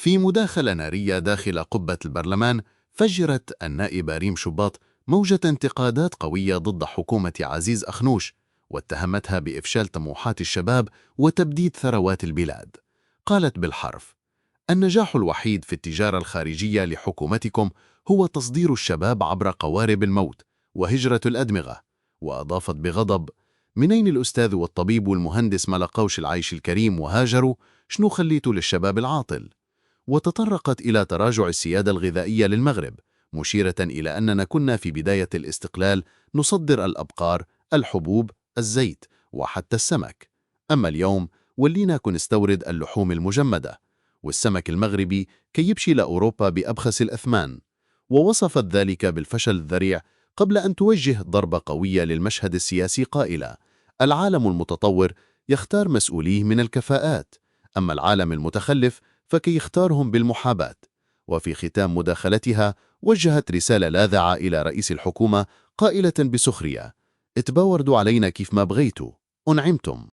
في مداخلة نارية داخل قبة البرلمان، فجرت النائبة ريم شباط موجة انتقادات قوية ضد حكومة عزيز أخنوش، واتهمتها بإفشال طموحات الشباب وتبديد ثروات البلاد. قالت بالحرف: النجاح الوحيد في التجارة الخارجية لحكومتكم هو تصدير الشباب عبر قوارب الموت وهجرة الأدمغة. وأضافت بغضب: منين الأستاذ والطبيب والمهندس ما لقوش العيش الكريم وهاجروا؟ شنو خليتوا للشباب العاطل؟ وتطرقت إلى تراجع السيادة الغذائية للمغرب، مشيرة إلى أننا كنا في بداية الاستقلال نصدر الأبقار، الحبوب، الزيت وحتى السمك، أما اليوم ولينا كنستورد اللحوم المجمدة والسمك المغربي كي يمشي لأوروبا بأبخس الأثمان. ووصفت ذلك بالفشل الذريع قبل أن توجه ضربة قوية للمشهد السياسي قائلة: العالم المتطور يختار مسؤوليه من الكفاءات، أما العالم المتخلف فكي يختارهم بالمحاباة. وفي ختام مداخلتها وجهت رسالة لاذعة إلى رئيس الحكومة قائلة بسخرية: اتباوردوا علينا كيف ما بغيتوا، أنعمتم.